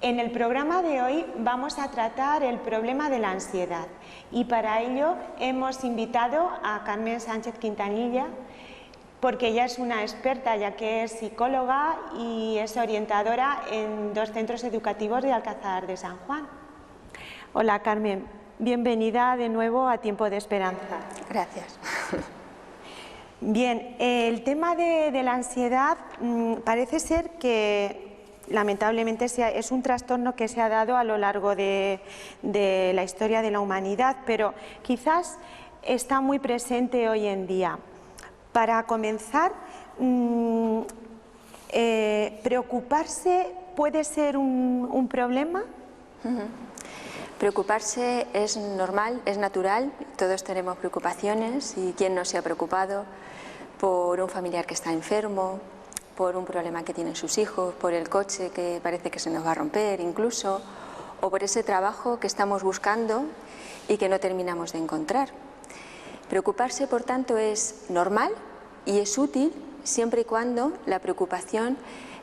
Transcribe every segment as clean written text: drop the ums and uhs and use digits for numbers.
En el programa de hoy vamos a tratar el problema de la ansiedad y para ello hemos invitado a Carmen Sánchez Quintanilla porque ella es una experta ya que es psicóloga y es orientadora en 2 centros educativos de Alcázar de San Juan. Hola Carmen, bienvenida de nuevo a Tiempo de Esperanza. Gracias. Bien, el tema de la ansiedad parece ser que lamentablemente es un trastorno que se ha dado a lo largo de la historia de la humanidad, pero quizás está muy presente hoy en día. Para comenzar, ¿preocuparse puede ser un problema? Preocuparse es normal, es natural, todos tenemos preocupaciones y quién no se ha preocupado por un familiar que está enfermo, por un problema que tienen sus hijos, por el coche que parece que se nos va a romper incluso, o por ese trabajo que estamos buscando y que no terminamos de encontrar. Preocuparse, por tanto, es normal y es útil siempre y cuando la preocupación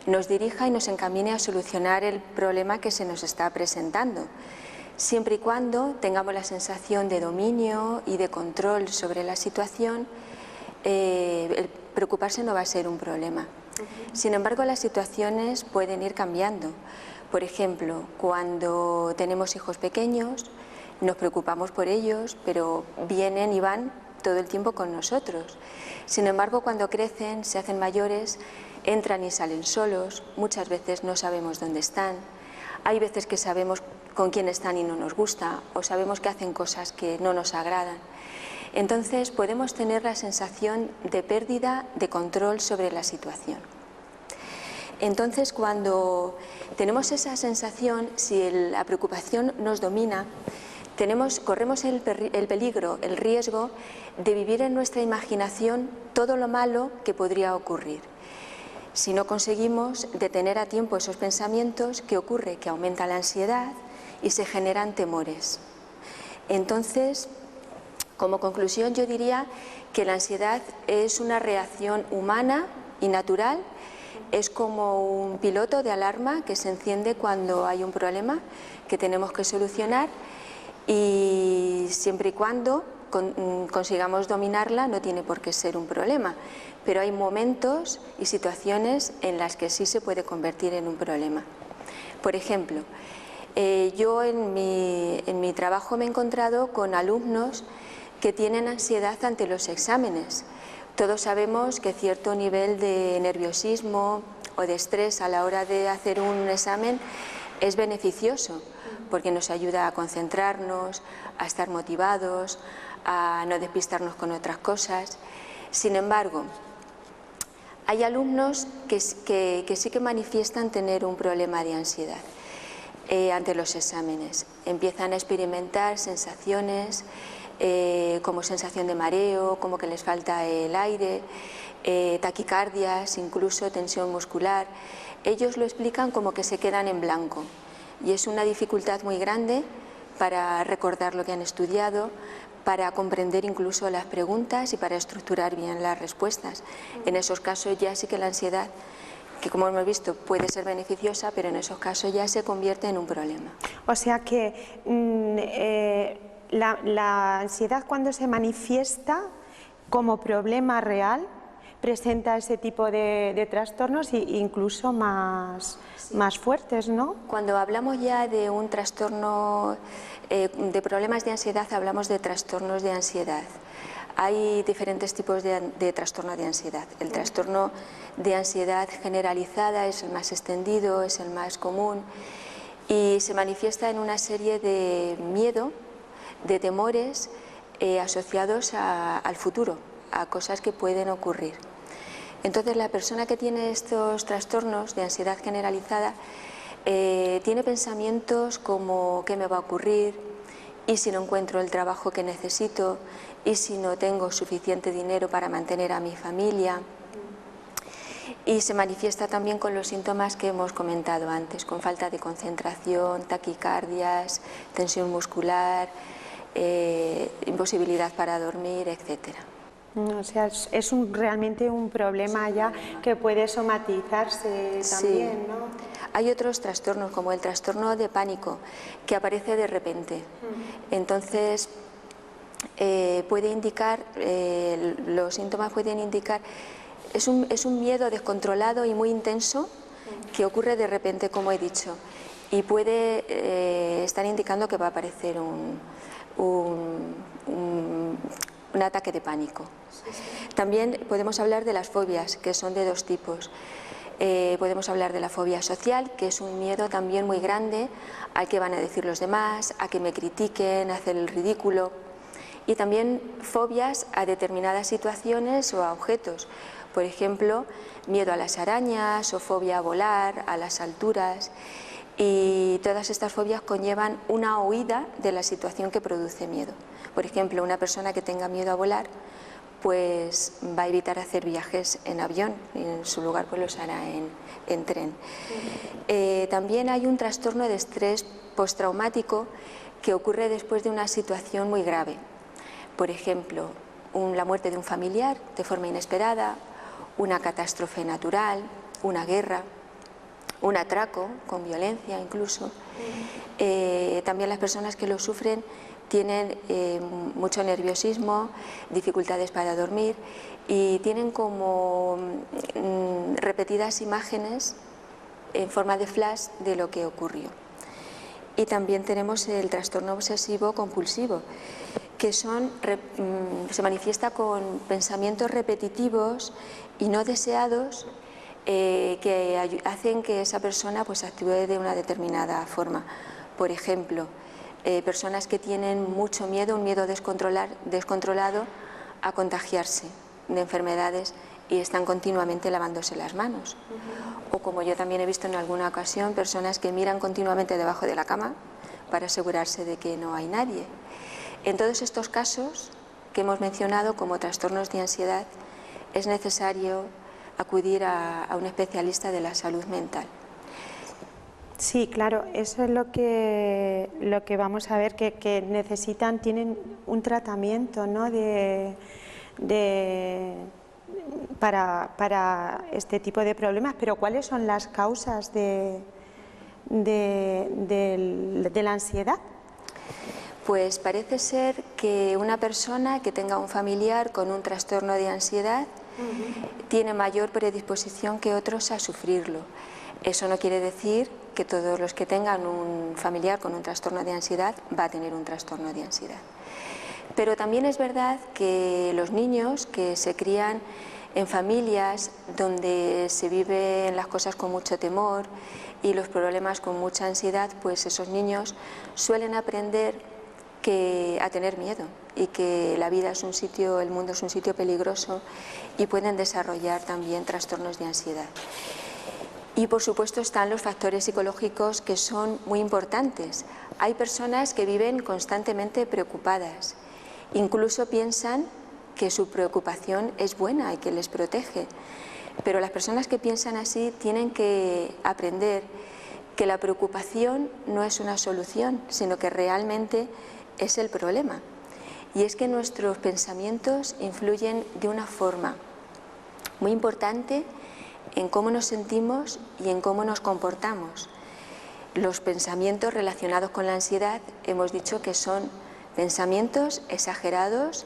nos dirija y nos encamine a solucionar el problema que se nos está presentando. Siempre y cuando tengamos la sensación de dominio y de control sobre la situación, el preocuparse no va a ser un problema. Sin embargo, las situaciones pueden ir cambiando. Por ejemplo, cuando tenemos hijos pequeños, nos preocupamos por ellos, pero vienen y van todo el tiempo con nosotros. Sin embargo, cuando crecen, se hacen mayores, entran y salen solos, muchas veces no sabemos dónde están. Hay veces que sabemos con quién están y no nos gusta, o sabemos que hacen cosas que no nos agradan. Entonces podemos tener la sensación de pérdida de control sobre la situación. Entonces, cuando tenemos esa sensación, si la preocupación nos domina, corremos el peligro, el riesgo de vivir en nuestra imaginación todo lo malo que podría ocurrir. Si no conseguimos detener a tiempo esos pensamientos, ¿qué ocurre? Que aumenta la ansiedad y se generan temores. Entonces, como conclusión, yo diría que la ansiedad es una reacción humana y natural, es como un piloto de alarma que se enciende cuando hay un problema que tenemos que solucionar y siempre y cuando consigamos dominarla no tiene por qué ser un problema, pero hay momentos y situaciones en las que sí se puede convertir en un problema. Por ejemplo, yo en mi trabajo me he encontrado con alumnos que tienen ansiedad ante los exámenes. Todos sabemos que cierto nivel de nerviosismo o de estrés a la hora de hacer un examen es beneficioso porque nos ayuda a concentrarnos, a estar motivados, a no despistarnos con otras cosas. Sin embargo, hay alumnos que sí que manifiestan tener un problema de ansiedad ante los exámenes. Empiezan a experimentar sensaciones como sensación de mareo, como que les falta el aire, taquicardias, incluso tensión muscular. Ellos lo explican como que se quedan en blanco y es una dificultad muy grande para recordar lo que han estudiado, para comprender incluso las preguntas y para estructurar bien las respuestas. En esos casos ya sí que la ansiedad, que como hemos visto puede ser beneficiosa, pero en esos casos ya se convierte en un problema. O sea que la ansiedad, cuando se manifiesta como problema real, presenta ese tipo de trastornos e incluso más fuertes, ¿no? Cuando hablamos ya de un trastorno, de problemas de ansiedad, hablamos de trastornos de ansiedad. Hay diferentes tipos de trastorno de ansiedad. El trastorno de ansiedad generalizada es el más extendido, es el más común y se manifiesta en una serie de miedo, de temores asociados al futuro, a cosas que pueden ocurrir. Entonces la persona que tiene estos trastornos de ansiedad generalizada tiene pensamientos como ¿qué me va a ocurrir? ¿Y si no encuentro el trabajo que necesito? ¿Y si no tengo suficiente dinero para mantener a mi familia? Y se manifiesta también con los síntomas que hemos comentado antes, con falta de concentración, taquicardias, tensión muscular, imposibilidad para dormir, etcétera. O sea, es realmente un problema ya que puede somatizarse también, ¿no? Hay otros trastornos, como el trastorno de pánico, que aparece de repente. Entonces, puede indicar, los síntomas pueden indicar, es un miedo descontrolado y muy intenso que ocurre de repente, como he dicho, y puede estar indicando que va a aparecer un ataque de pánico. También podemos hablar de las fobias, que son de dos tipos. Podemos hablar de la fobia social, que es un miedo también muy grande al que van a decir los demás, a que me critiquen, a hacer el ridículo. Y también fobias a determinadas situaciones o a objetos. Por ejemplo, miedo a las arañas o fobia a volar, a las alturas. Y todas estas fobias conllevan una huida de la situación que produce miedo. Por ejemplo, una persona que tenga miedo a volar, pues va a evitar hacer viajes en avión, y en su lugar pues los hará en tren. También hay un trastorno de estrés postraumático que ocurre después de una situación muy grave. Por ejemplo, la muerte de un familiar de forma inesperada, una catástrofe natural, una guerra, un atraco con violencia incluso. También las personas que lo sufren tienen mucho nerviosismo, dificultades para dormir y tienen como repetidas imágenes en forma de flash de lo que ocurrió. Y también tenemos el trastorno obsesivo compulsivo, que se manifiesta con pensamientos repetitivos y no deseados que hacen que esa persona pues actúe de una determinada forma. Por ejemplo, personas que tienen mucho miedo, un miedo descontrolado a contagiarse de enfermedades y están continuamente lavándose las manos. O como yo también he visto en alguna ocasión, personas que miran continuamente debajo de la cama para asegurarse de que no hay nadie. En todos estos casos que hemos mencionado como trastornos de ansiedad, es necesario acudir a un especialista de la salud mental. Sí, claro, eso es lo que vamos a ver, que necesitan, tienen un tratamiento, ¿no? para este tipo de problemas, pero ¿cuáles son las causas de la ansiedad? Pues parece ser que una persona que tenga un familiar con un trastorno de ansiedad tiene mayor predisposición que otros a sufrirlo. Eso no quiere decir que todos los que tengan un familiar con un trastorno de ansiedad va a tener un trastorno de ansiedad. Pero también es verdad que los niños que se crían en familias donde se viven las cosas con mucho temor y los problemas con mucha ansiedad, pues esos niños suelen aprender a tener miedo y que la vida es un sitio, el mundo es un sitio peligroso y pueden desarrollar también trastornos de ansiedad. Y por supuesto están los factores psicológicos que son muy importantes. Hay personas que viven constantemente preocupadas, incluso piensan que su preocupación es buena y que les protege. Pero las personas que piensan así tienen que aprender que la preocupación no es una solución, sino que realmente es el problema. Y es que nuestros pensamientos influyen de una forma muy importante en cómo nos sentimos y en cómo nos comportamos. Los pensamientos relacionados con la ansiedad hemos dicho que son pensamientos exagerados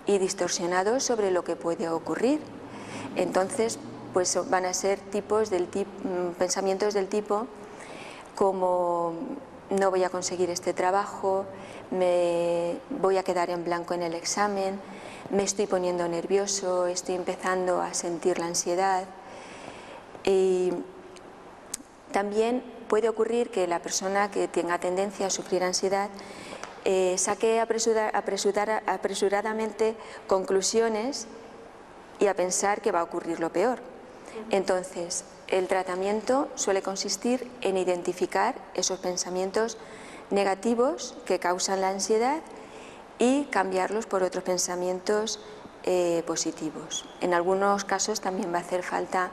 y distorsionados sobre lo que puede ocurrir. Entonces, pues van a ser pensamientos del tipo como no voy a conseguir este trabajo, me voy a quedar en blanco en el examen, me estoy poniendo nervioso, estoy empezando a sentir la ansiedad. Y también puede ocurrir que la persona que tenga tendencia a sufrir ansiedad saque apresuradamente conclusiones y a pensar que va a ocurrir lo peor. Entonces, el tratamiento suele consistir en identificar esos pensamientos negativos que causan la ansiedad y cambiarlos por otros pensamientos positivos. En algunos casos también va a hacer falta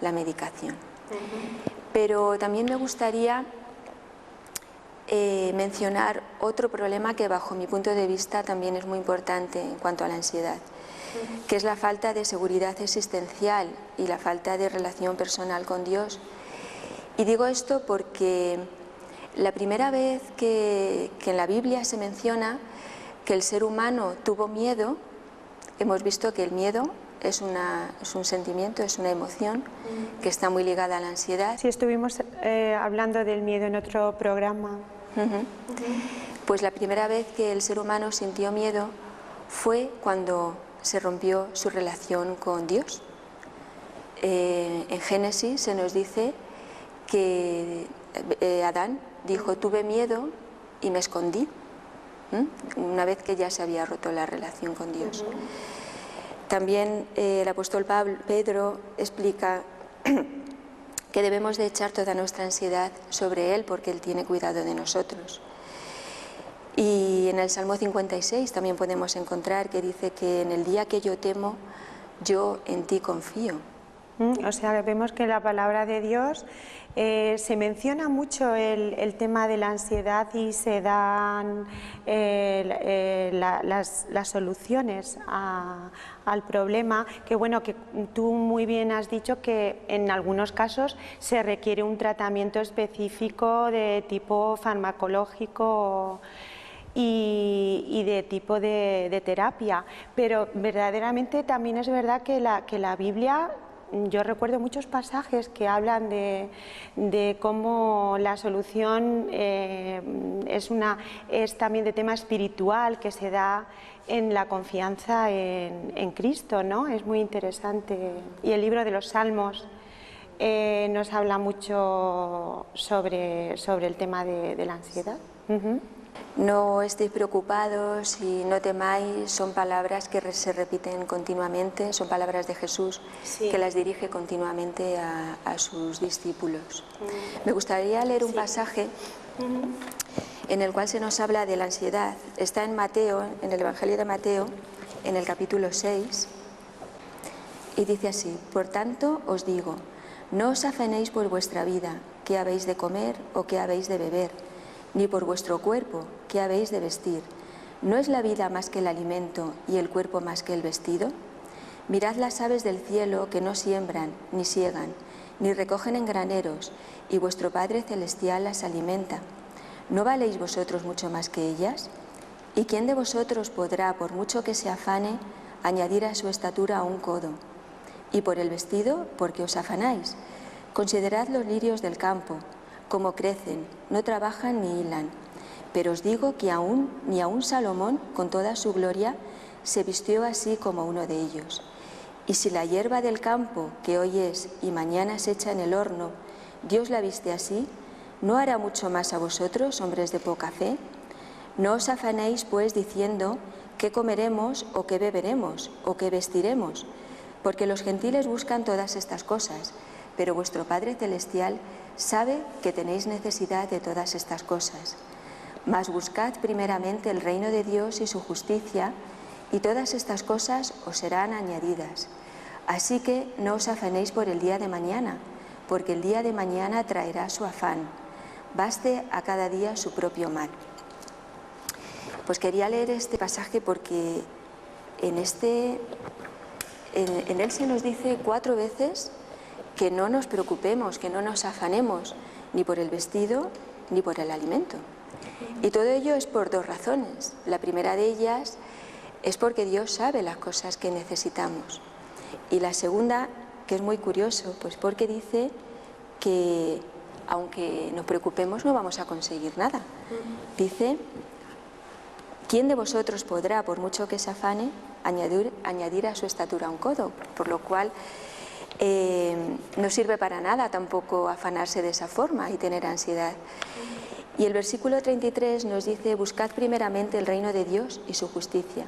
la medicación. Pero también me gustaría mencionar otro problema que bajo mi punto de vista también es muy importante en cuanto a la ansiedad, que es la falta de seguridad existencial y la falta de relación personal con Dios. Y digo esto porque la primera vez que en la Biblia se menciona que el ser humano tuvo miedo, hemos visto que el miedo es un sentimiento, es una emoción que está muy ligada a la ansiedad. Sí, estuvimos hablando del miedo en otro programa. Pues la primera vez que el ser humano sintió miedo fue cuando se rompió su relación con Dios. En Génesis se nos dice que Adán dijo: tuve miedo y me escondí, una vez que ya se había roto la relación con Dios. También el apóstol Pedro explica que debemos de echar toda nuestra ansiedad sobre Él porque Él tiene cuidado de nosotros. Y en el Salmo 56 también podemos encontrar que dice que en el día que yo temo, yo en ti confío. O sea, vemos que en la palabra de Dios se menciona mucho el tema de la ansiedad y se dan las soluciones al problema, que bueno, que tú muy bien has dicho que en algunos casos se requiere un tratamiento específico de tipo farmacológico y de tipo de terapia, pero verdaderamente también es verdad que la Biblia, yo recuerdo muchos pasajes que hablan de cómo la solución es también de tema espiritual, que se da en la confianza en Cristo, ¿no? Es muy interesante. Y el libro de los Salmos nos habla mucho sobre el tema de la ansiedad. No estéis preocupados y no temáis, son palabras que se repiten continuamente, son palabras de Jesús, sí, que las dirige continuamente a sus discípulos. Me gustaría leer un pasaje en el cual se nos habla de la ansiedad. Está en Mateo, en el Evangelio de Mateo, en el capítulo 6, y dice así: por tanto os digo, no os afanéis por vuestra vida, qué habéis de comer o qué habéis de beber, ni por vuestro cuerpo, qué habéis de vestir. ¿No es la vida más que el alimento y el cuerpo más que el vestido? Mirad las aves del cielo, que no siembran, ni siegan, ni recogen en graneros, y vuestro Padre Celestial las alimenta. ¿No valéis vosotros mucho más que ellas? ¿Y quién de vosotros podrá, por mucho que se afane, añadir a su estatura un codo? Y por el vestido, ¿por qué os afanáis? Considerad los lirios del campo, cómo crecen, no trabajan ni hilan. Pero os digo que ni aun Salomón, con toda su gloria, se vistió así como uno de ellos. Y si la hierba del campo, que hoy es y mañana se echa en el horno, Dios la viste así, ¿no hará mucho más a vosotros, hombres de poca fe? No os afanéis, pues, diciendo qué comeremos o qué beberemos o qué vestiremos, porque los gentiles buscan todas estas cosas, pero vuestro Padre Celestial sabe que tenéis necesidad de todas estas cosas. Mas buscad primeramente el reino de Dios y su justicia, y todas estas cosas os serán añadidas. Así que no os afanéis por el día de mañana, porque el día de mañana traerá su afán. Baste a cada día su propio mal. Pues quería leer este pasaje porque en él se nos dice 4 veces que no nos preocupemos, que no nos afanemos ni por el vestido ni por el alimento. Y todo ello es por 2 razones. La primera de ellas es porque Dios sabe las cosas que necesitamos. Y la segunda, que es muy curioso, pues porque dice que aunque nos preocupemos no vamos a conseguir nada. Dice: ¿quién de vosotros podrá, por mucho que se afane, añadir a su estatura un codo? Por lo cual no sirve para nada tampoco afanarse de esa forma y tener ansiedad. Y el versículo 33 nos dice: buscad primeramente el reino de Dios y su justicia,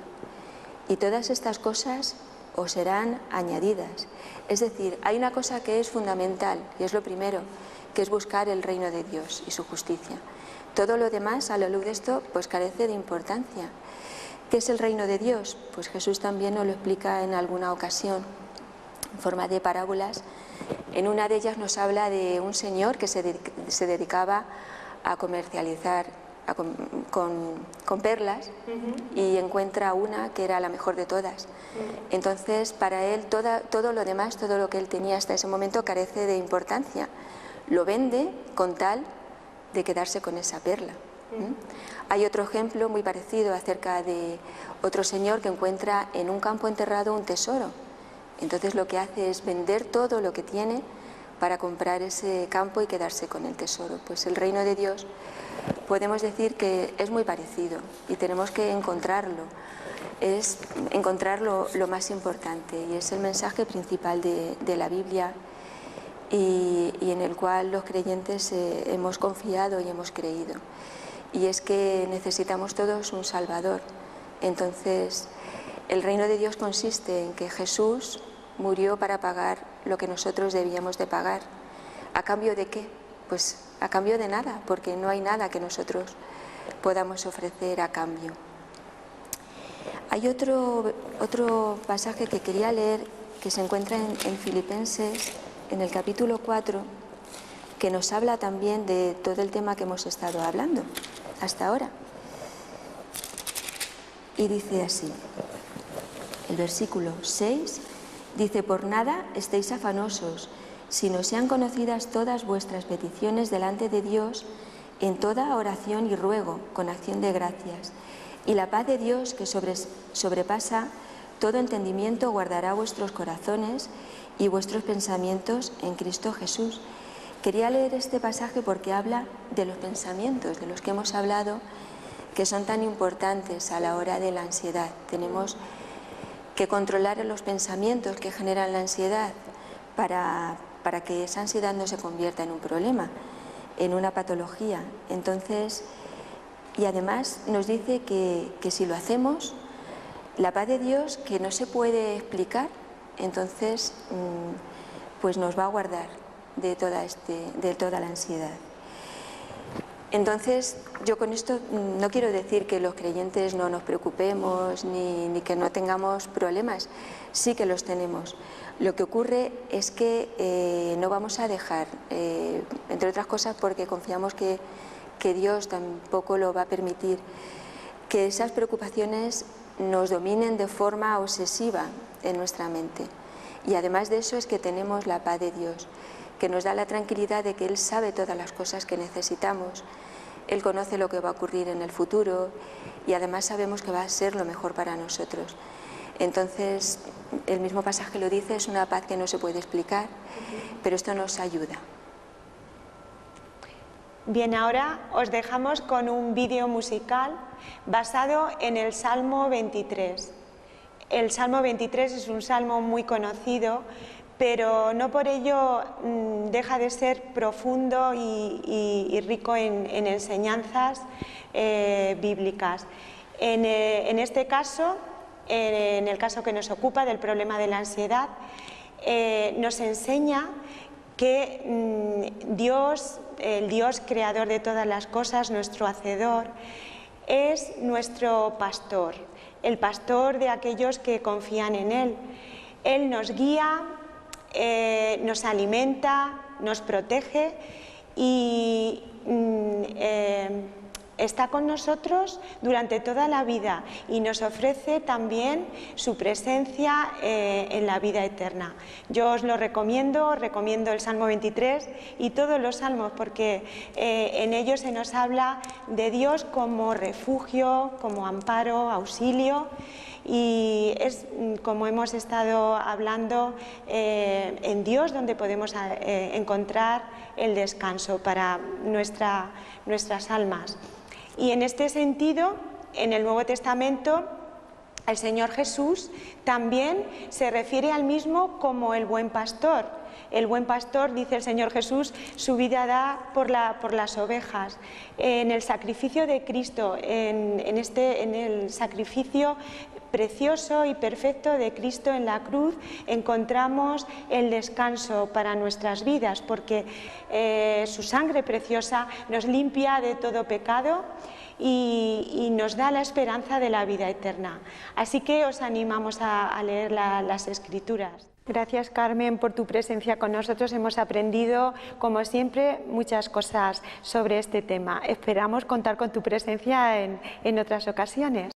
y todas estas cosas os serán añadidas. Es decir, hay una cosa que es fundamental, y es lo primero, que es buscar el reino de Dios y su justicia. Todo lo demás, a la luz de esto, pues carece de importancia. ¿Qué es el reino de Dios? Pues Jesús también nos lo explica en alguna ocasión, en forma de parábolas. En una de ellas nos habla de un señor que se dedicaba a comercializar con perlas, y encuentra una que era la mejor de todas. Entonces, para él todo lo demás, todo lo que él tenía hasta ese momento, carece de importancia. lo vende con tal de quedarse con esa perla. Hay otro ejemplo muy parecido acerca de otro señor que encuentra en un campo enterrado un tesoro. Entonces lo que hace es vender todo lo que tiene para comprar ese campo y quedarse con el tesoro. Pues el reino de Dios podemos decir que es muy parecido y tenemos que encontrarlo. Es encontrar lo más importante, y es el mensaje principal de la Biblia y en el cual los creyentes hemos confiado y hemos creído. Y es que necesitamos todos un Salvador. Entonces, el reino de Dios consiste en que Jesús murió para pagar lo que nosotros debíamos de pagar. ¿A cambio de qué? Pues a cambio de nada, porque no hay nada que nosotros podamos ofrecer a cambio. Hay otro pasaje que quería leer que se encuentra en Filipenses, en el capítulo 4, que nos habla también de todo el tema que hemos estado hablando hasta ahora. Y dice así, el versículo 6 dice: por nada estéis afanosos, sino sean conocidas todas vuestras peticiones delante de Dios en toda oración y ruego, con acción de gracias. Y la paz de Dios, que sobrepasa todo entendimiento, guardará vuestros corazones y vuestros pensamientos en Cristo Jesús. Quería leer este pasaje porque habla de los pensamientos, de los que hemos hablado, que son tan importantes a la hora de la ansiedad. Tenemos que controlar los pensamientos que generan la ansiedad para que esa ansiedad no se convierta en un problema, en una patología. Entonces, y además nos dice que si lo hacemos, la paz de Dios, que no se puede explicar, entonces pues nos va a guardar de toda la ansiedad. Entonces, yo con esto no quiero decir que los creyentes no nos preocupemos ni que no tengamos problemas. Sí que los tenemos. Lo que ocurre es que no vamos a dejar, entre otras cosas porque confiamos que Dios tampoco lo va a permitir, que esas preocupaciones nos dominen de forma obsesiva en nuestra mente. Y además de eso es que tenemos la paz de Dios, que nos da la tranquilidad de que Él sabe todas las cosas que necesitamos. Él conoce lo que va a ocurrir en el futuro y además sabemos que va a ser lo mejor para nosotros. Entonces, el mismo pasaje lo dice, es una paz que no se puede explicar, pero esto nos ayuda. Bien, ahora os dejamos con un vídeo musical basado en el Salmo 23. El Salmo 23 es un salmo muy conocido, pero no por ello deja de ser profundo y rico en enseñanzas bíblicas. En este caso, en el caso que nos ocupa del problema de la ansiedad, nos enseña que Dios, el Dios creador de todas las cosas, nuestro hacedor, es nuestro pastor, el pastor de aquellos que confían en Él. Él nos guía, nos alimenta, nos protege y está con nosotros durante toda la vida y nos ofrece también su presencia en la vida eterna. Yo os lo recomiendo el Salmo 23 y todos los salmos, porque en ellos se nos habla de Dios como refugio, como amparo, auxilio, y es, como hemos estado hablando, en Dios donde podemos encontrar el descanso para nuestras almas. Y en este sentido, en el Nuevo Testamento, el Señor Jesús también se refiere al mismo como el buen pastor. El buen pastor, dice el Señor Jesús, su vida da por las ovejas. En el sacrificio de Cristo, en el sacrificio precioso y perfecto de Cristo en la cruz, encontramos el descanso para nuestras vidas, porque su sangre preciosa nos limpia de todo pecado y nos da la esperanza de la vida eterna. Así que os animamos a leer las Escrituras. Gracias, Carmen, por tu presencia con nosotros. Hemos aprendido, como siempre, muchas cosas sobre este tema. Esperamos contar con tu presencia en otras ocasiones.